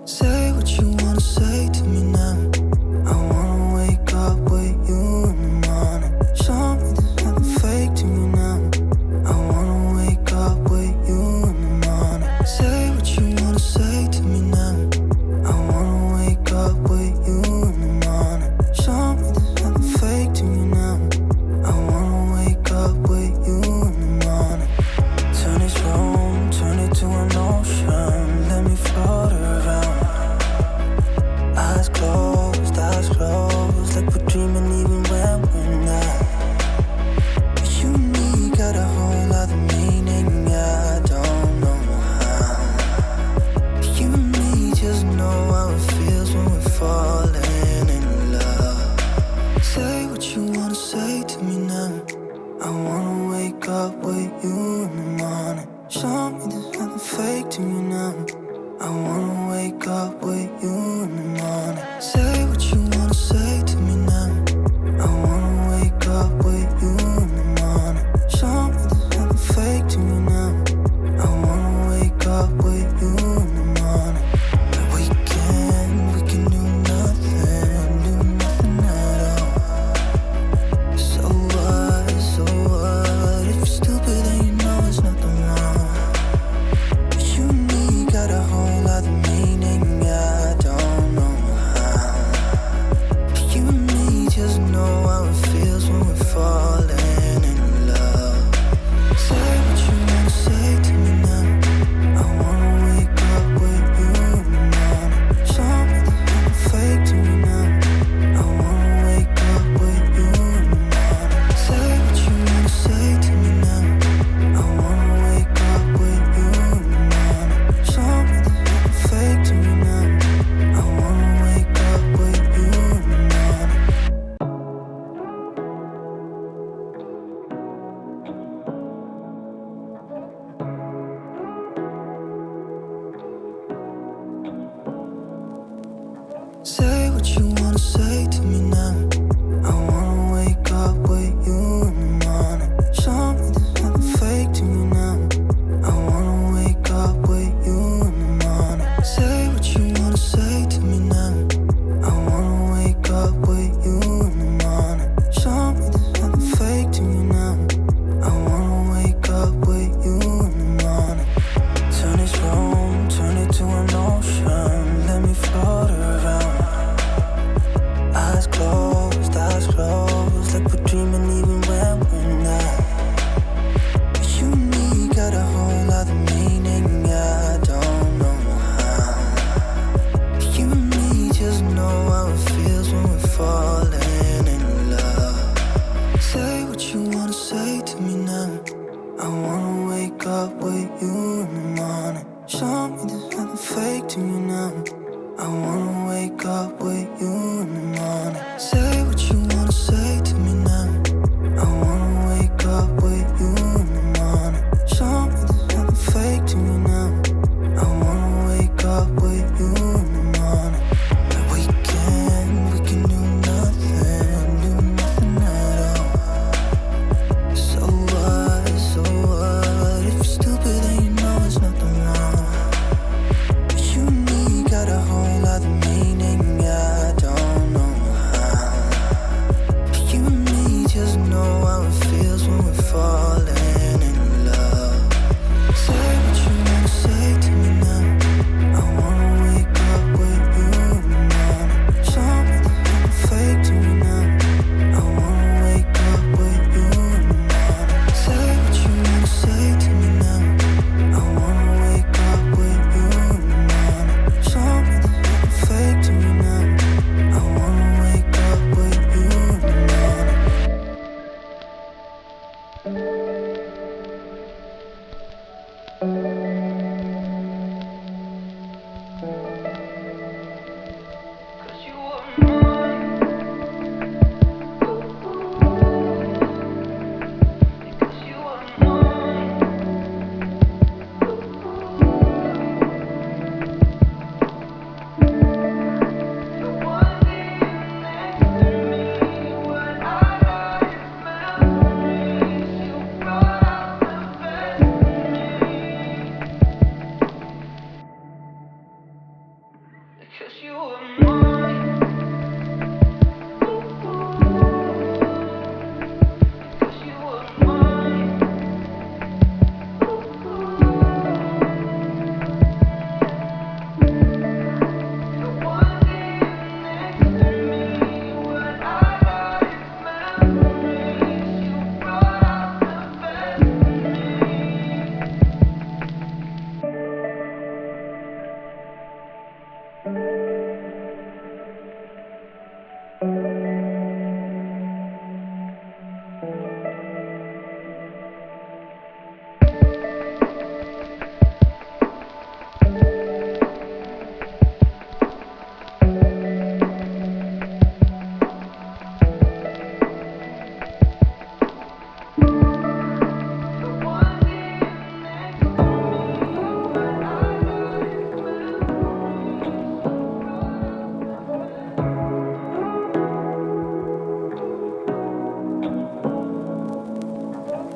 Say what you wanna say to me now. I wanna wake up with you in the morning. Show me there's nothing fake to me now. I wanna wake up with you in the morning. Say what you wanna say to me now. I wanna wake up with you in the morning. Show me there's nothing fake to me now. I wanna wake up with you in the morning. Turn this room, turn it to an ocean. Let me float around. Eyes closed, like we're dreaming even when we're not. You and me got a whole other meaning, I don't know how. You and me just know how it feels when we're falling in love. Say what you wanna say to me now. I wanna wake up with you in the morning. Show me there's nothing fake to me now. I wanna wake up with you in the morning. Say what you wanna say to me now. I wanna wake up with you in the morning. Show me there's nothing fake to me now. I wanna wake up with you in the morning. We can do nothing at all. So what, if you're stupid then you know there's nothing wrong. You and me got a whole other meaning, I don't know how. You and me just know how it feels when we're falling in love. Say what you wanna say to me now. I wanna wake up with you in the morning. Show me there's nothing fake to me now. I wanna wake up with you in the morning. Say what you wanna say to me now. I wanna wake up with you in the morning. Show me there's nothing fake to me now. I wanna wake up with you in the morning. Say what you wanna say to me now. I wanna wake up with you in the morning. Show me there's nothing fake to me now. I wanna wake up with you in the morning. Say what you wanna say to me now. I wanna wake up with you in the morning. Show me there's nothing fake to me now. I wanna wake up with you in the morning. Turn this room, turn it to an ocean. Let me float around. Eyes closed, like we're dreaming even when we're not. You and me got a whole other meaning, I don't know how. You and me just know how it feels when we're falling in love. Say what you wanna say to me now. I wanna wake up with you in the morning. Show me there's nothing fake to me now. I wanna wake up with you in the morning. Say what you wanna say to me now. I wanna wake up with you in the morning. Show me there's nothing fake to me now. I wanna wake up with you in the morning. We can do nothing at all. So what, if you're stupid then you know there's nothing wrong. You and me got a whole other meaning, I don't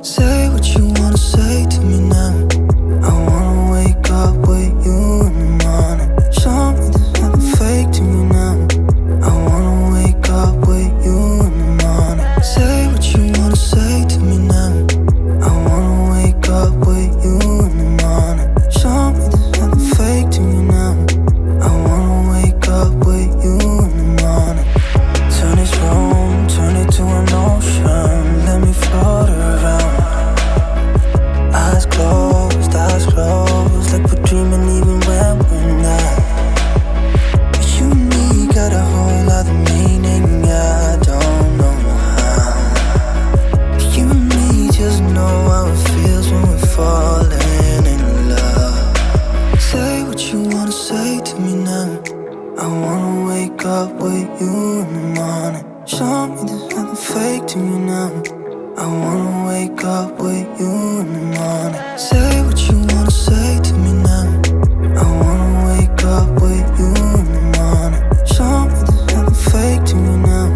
Say what you wanna say to me now. I wanna wake up with you in the morning. Show me there's nothing fake to me now. I wanna wake up with you in the morning. Say what you wanna say to me now. I wanna wake up with you in the morning. Show me there's nothing fake to me now. I wanna wake up with you in the morning. Turn this room, turn it to an ocean. Let me float around. Eyes closed, like we're dreaming even when we're not. But you and me got a whole other meaning, I don't know how. But you and me just know how it feels when we're falling in love. Say what you wanna say to me now. I wanna wake up with you in the morning. Show me there's nothing fake to me now. I wanna wake up with you in the morning. Say what you wanna say to me now. I wanna wake up with you in the morning. Show me there's nothing fake to me now.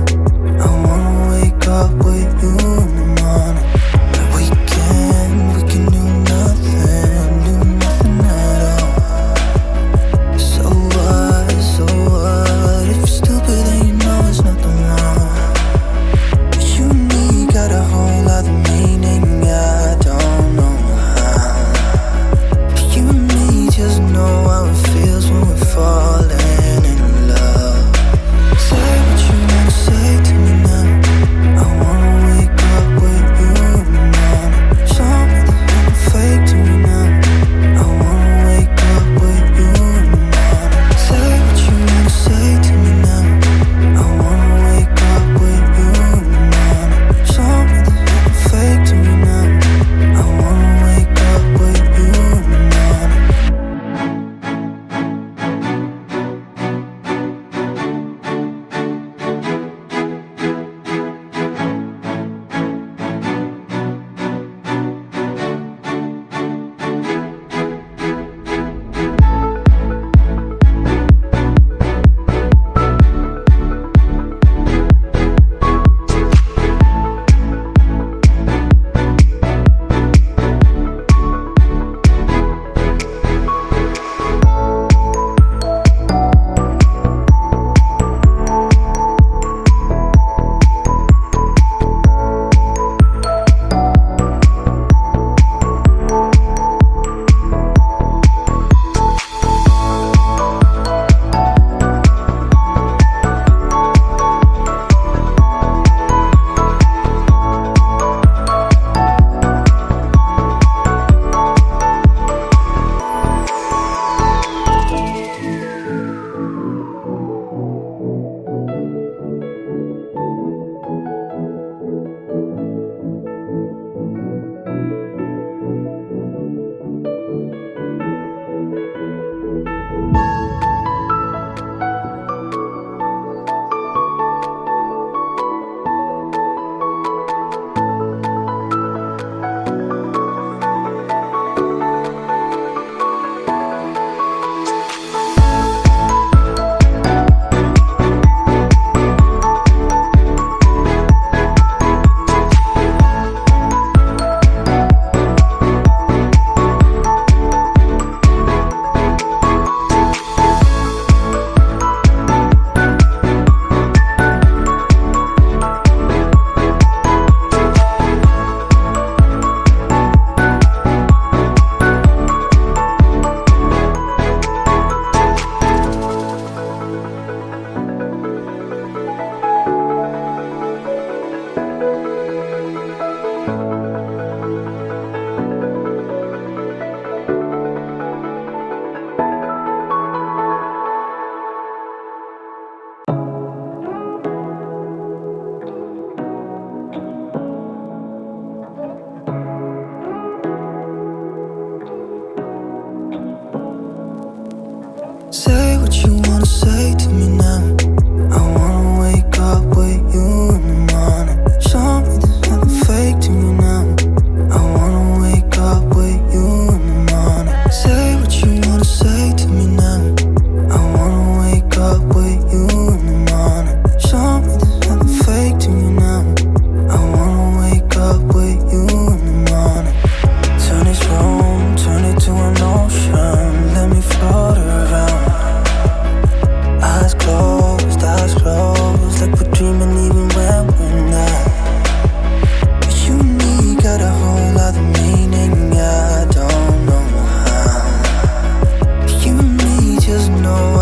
I wanna wake up with you in the morning. But we can do nothing at all. So what? If you're stupid then you know it's nothing wrong. But you and me got a whole other meaning, yeah.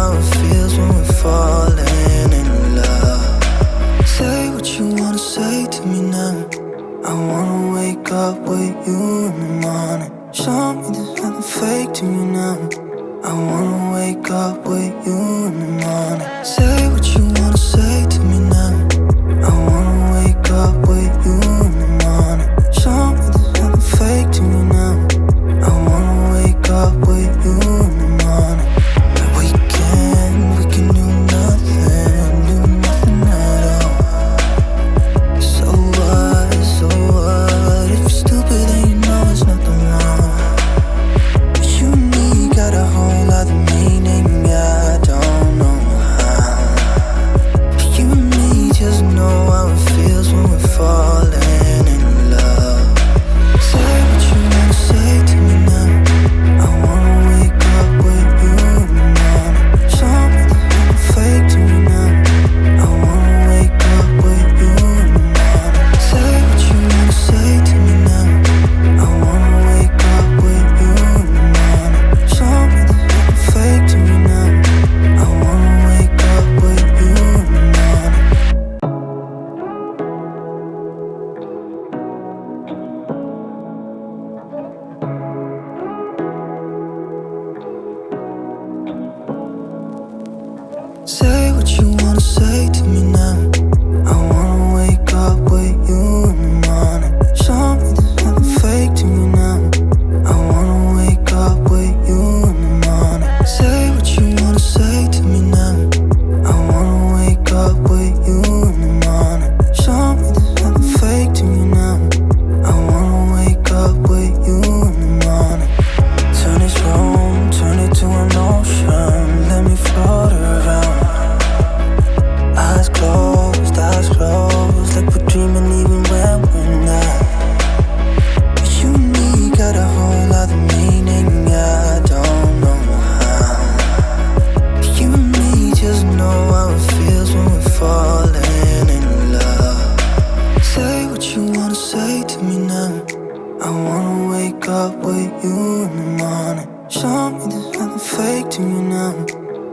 how it feels when we're falling in love. Say what you wanna say to me now. I wanna wake up with you in the morning. Show me there's nothing fake to me now. I wanna wake up with you in the morning. Say what you wanna say to me now. I wanna wake up with you in the morning. Show me there's nothing fake to me now. I wanna wake up with you in the morning. We can do nothing at all. So what, if you're stupid then you know there's nothing wrong. But you and me got a whole other meaning, I don't know how. But you and me just know how it feels when we're falling in love. Say what you wanna say to me now. I wanna wake up with you in the morning. Show me there's nothing fake to me now. I wanna wake up with you in the morning. Say what you wanna say to me now. I wanna wake up with you in the morning. Show me there's nothing fake to me now. I wanna wake up with you in the morning. Say what you wanna say to me now. I wanna wake up with you in the morning. Show me there's nothing fake to me now. I wanna wake up with you in the morning. Say what you wanna say to me now. I wanna wake up with you in the morning. Show me there's nothing fake to me now. I wanna wake up with you in the morning. Turn this room, turn it to an ocean. Let me float around. Eyes closed, like we're dreaming even when we're not. But you and me got a whole other meaning, I don't know how. But you and me just know how it feels when we're falling in love. Say what you wanna say to me now. I wanna wake up with you in the morning. Show me there's nothing fake to me now.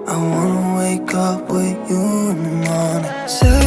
I wanna wake up with you in the morning. Say